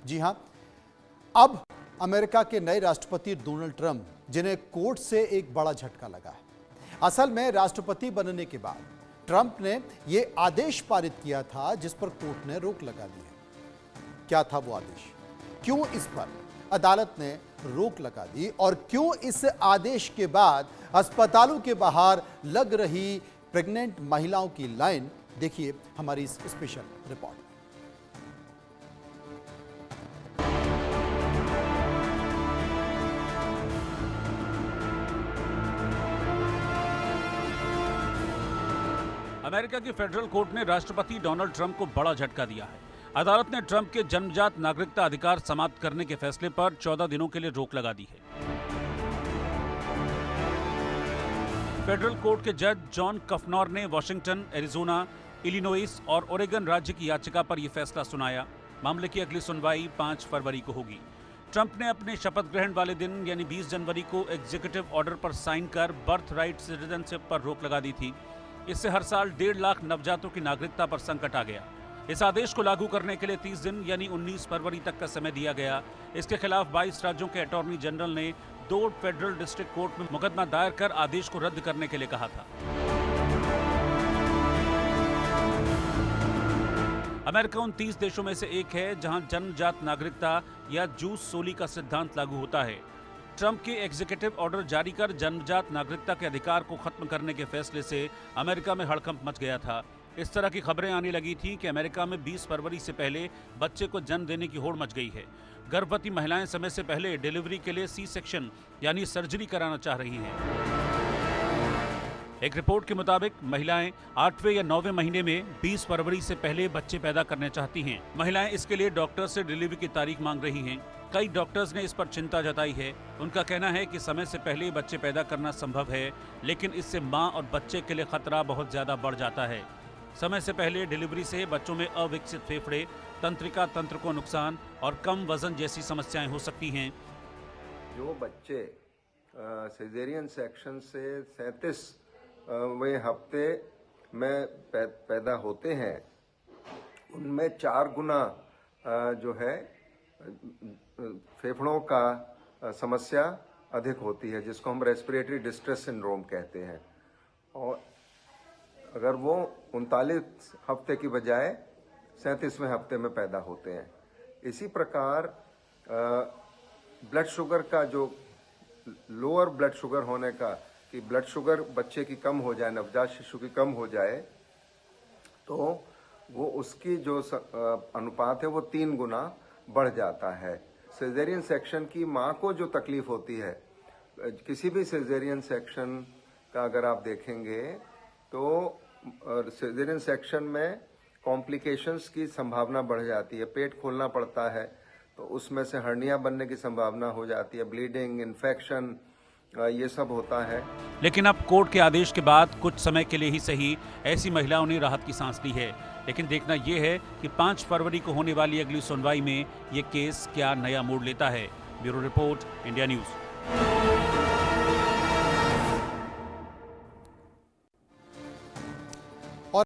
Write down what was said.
जी हां, अब अमेरिका के नए राष्ट्रपति डोनाल्ड ट्रंप, जिन्हें कोर्ट से एक बड़ा झटका लगा है। असल में राष्ट्रपति बनने के बाद ट्रंप ने यह आदेश पारित किया था जिस पर कोर्ट ने रोक लगा दी है। क्या था वो आदेश? क्यों इस पर अदालत ने रोक लगा दी और क्यों इस आदेश के बाद अस्पतालों के बाहर लग रही प्रेग्नेंट महिलाओं की लाइन? देखिए हमारी इस स्पेशल रिपोर्ट। अमेरिका की फेडरल कोर्ट ने राष्ट्रपति डोनाल्ड ट्रंप को बड़ा झटका दिया है। अदालत ने ट्रंप के जन्मजात नागरिकता अधिकार समाप्त करने के फैसले पर 14 दिनों के लिए रोक लगा दी है। फेडरल कोर्ट के जज जॉन कफनॉर ने वाशिंगटन, एरिजोना, इलिनोइस और ओरेगन राज्य की याचिका पर यह फैसला सुनाया। मामले की अगली सुनवाई 5 फरवरी को होगी। ट्रंप ने अपने शपथ ग्रहण वाले दिन यानी 20 जनवरी को एग्जीक्यूटिव ऑर्डर पर साइन कर बर्थ राइट सिटीजनशिप पर रोक लगा दी थी। इससे हर साल 1.5 लाख नवजातों की नागरिकता पर संकट आ गया। इस आदेश को लागू करने के लिए 30 दिन यानी 19 फरवरी तक का समय दिया गया। इसके खिलाफ 22 राज्यों के अटॉर्नी जनरल ने 2 फेडरल डिस्ट्रिक्ट कोर्ट में मुकदमा दायर कर आदेश को रद्द करने के लिए कहा था। अमेरिका उन 30 देशों में से एक है जहां जन्मजात नागरिकता या जूस सोली का सिद्धांत लागू होता है। ट्रंप के एग्जीक्यूटिव ऑर्डर जारी कर जन्मजात नागरिकता के अधिकार को खत्म करने के फैसले से अमेरिका में हड़कंप मच गया था। इस तरह की खबरें आने लगी थी कि अमेरिका में 20 फरवरी से पहले बच्चे को जन्म देने की होड़ मच गई है। गर्भवती महिलाएं समय से पहले डिलीवरी के लिए सी सेक्शन यानी सर्जरी कराना चाह रही हैं। एक रिपोर्ट के मुताबिक महिलाएं 8वें या 9वें महीने में 20 फरवरी से पहले बच्चे पैदा करना चाहती हैं। महिलाएं इसके लिए डॉक्टर से डिलीवरी की तारीख मांग रही हैं। कई डॉक्टर्स ने इस पर चिंता जताई है। उनका कहना है कि समय से पहले बच्चे पैदा करना संभव है, लेकिन इससे मां और बच्चे के लिए खतरा बहुत ज्यादा बढ़ जाता है। समय से पहले डिलीवरी से बच्चों में अविकसित फेफड़े, तंत्रिका तंत्र को नुकसान और कम वजन जैसी समस्याएं हो सकती हैं। जो बच्चे सिजेरियन सेक्शन से 37वें हफ्ते में पैदा होते हैं, उनमें 4 गुना जो है फेफड़ों का समस्या अधिक होती है, जिसको हम रेस्पिरेटरी डिस्ट्रेस सिंड्रोम कहते हैं। और अगर वो 39 हफ्ते की बजाय 37वें हफ्ते में पैदा होते हैं। इसी प्रकार ब्लड शुगर का जो लोअर ब्लड शुगर होने का, कि ब्लड शुगर बच्चे की कम हो जाए, नवजात शिशु की कम हो जाए, तो वो उसकी जो अनुपात है वो 3 गुना बढ़ जाता है। सिजेरियन सेक्शन की माँ को जो तकलीफ होती है, किसी भी सिजेरियन सेक्शन का अगर आप देखेंगे तो सिजेरियन सेक्शन में कॉम्प्लिकेशंस की संभावना बढ़ जाती है। पेट खोलना पड़ता है तो उसमें से हर्निया बनने की संभावना हो जाती है, ब्लीडिंग, इन्फेक्शन, ये सब होता है। लेकिन अब कोर्ट के आदेश के बाद कुछ समय के लिए ही सही ऐसी महिलाओं ने राहत की सांस ली है। लेकिन देखना यह है कि 5 फरवरी को होने वाली अगली सुनवाई में ये केस क्या नया मोड़ लेता है। Bureau report, India news.